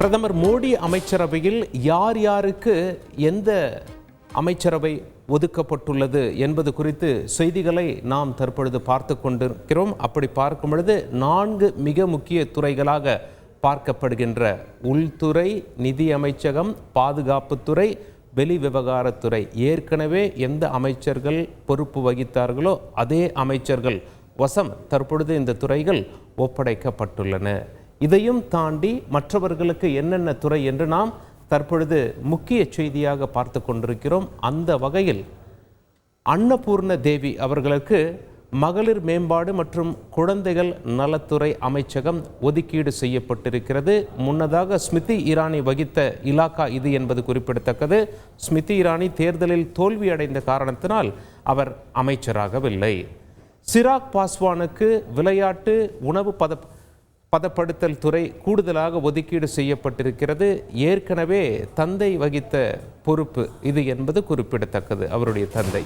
பிரதமர் மோடி அமைச்சரவையில் யார் யாருக்கு எந்த அமைச்சரவை ஒதுக்கப்பட்டுள்ளது என்பது குறித்து செய்திகளை நாம் தற்பொழுது பார்த்து கொண்டிருக்கிறோம். அப்படி பார்க்கும் பொழுது 4 மிக முக்கிய துறைகளாக பார்க்கப்படுகின்ற உள்துறை, நிதி அமைச்சகம், பாதுகாப்புத்துறை, வெளி விவகாரத்துறை, ஏற்கனவே எந்த அமைச்சர்கள் பொறுப்பு வகித்தார்களோ அதே அமைச்சர்கள் வசம் தற்பொழுது இந்த துறைகள் ஒப்படைக்கப்பட்டுள்ளன. இதையும் தாண்டி மற்றவர்களுக்கு என்னென்ன துறை என்று நாம் தற்பொழுது முக்கிய செய்தியாக பார்த்து கொண்டிருக்கிறோம். அந்த வகையில் அன்னபூர்ண தேவி அவர்களுக்கு மகளிர் மேம்பாடு மற்றும் குழந்தைகள் நலத்துறை அமைச்சகம் ஒதுக்கீடு செய்யப்பட்டிருக்கிறது. முன்னதாக ஸ்மிருதி இரானி வகித்த இலாக்கா இது என்பது குறிப்பிடத்தக்கது. ஸ்மிருதி இரானி தேர்தலில் தோல்வியடைந்த காரணத்தினால் அவர் அமைச்சராகவில்லை. சிராக் பாஸ்வானுக்கு விளையாட்டு உணவு பதப்படுத்தல் துறை கூடுதலாக ஒதுக்கீடு செய்யப்பட்டிருக்கிறது. ஏற்கனவே தந்தை வகித்த பொறுப்பு இது என்பது குறிப்பிடத்தக்கது, அவருடைய தந்தை.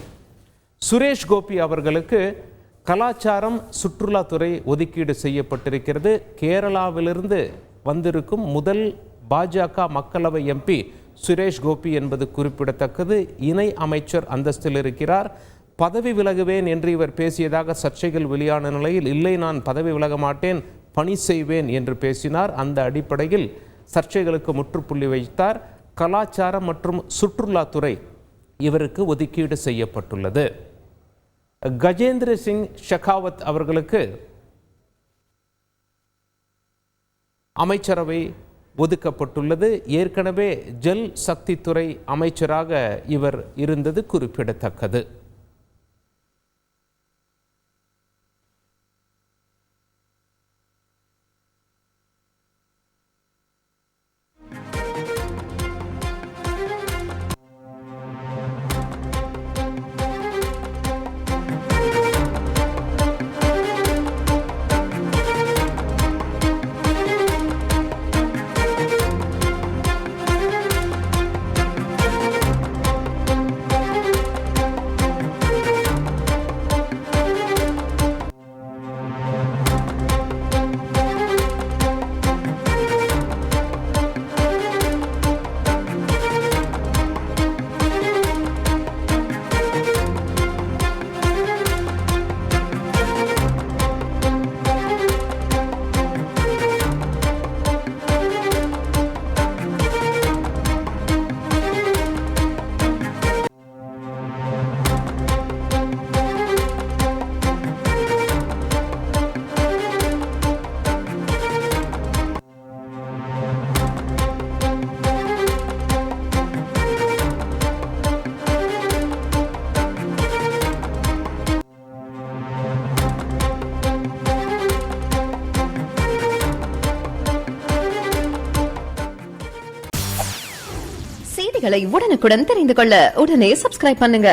சுரேஷ் கோபி அவர்களுக்கு கலாச்சாரம் சுற்றுலாத்துறை ஒதுக்கீடு செய்யப்பட்டிருக்கிறது. கேரளாவிலிருந்து வந்திருக்கும் முதல் பாஜக மக்களவை எம்பி சுரேஷ் கோபி என்பது குறிப்பிடத்தக்கது. இணை அமைச்சர் அந்தஸ்தில் இருக்கிறார். பதவி விலகுவேன் என்று இவர் பேசியதாக சர்ச்சைகள் வெளியான நிலையில், இல்லை நான் பதவி விலக மாட்டேன், பணி செய்வேன் என்று பேசினார். அந்த அடிப்படையில் சர்ச்சைகளுக்கு முற்றுப்புள்ளி வைத்தார். கலாச்சாரம் மற்றும் சுற்றுலாத்துறை இவருக்கு ஒதுக்கீடு செய்யப்பட்டுள்ளது. கஜேந்திர சிங் ஷெகாவத் அவர்களுக்கு அமைச்சரவை ஒதுக்கப்பட்டுள்ளது. ஏற்கனவே ஜல் சக்தி துறை அமைச்சராக இவர் இருந்தது குறிப்பிடத்தக்கது. செய்திகளை உடனுக்குடன் தெரிந்து கொள்ள உடனே சப்ஸ்கிரைப் பண்ணுங்க.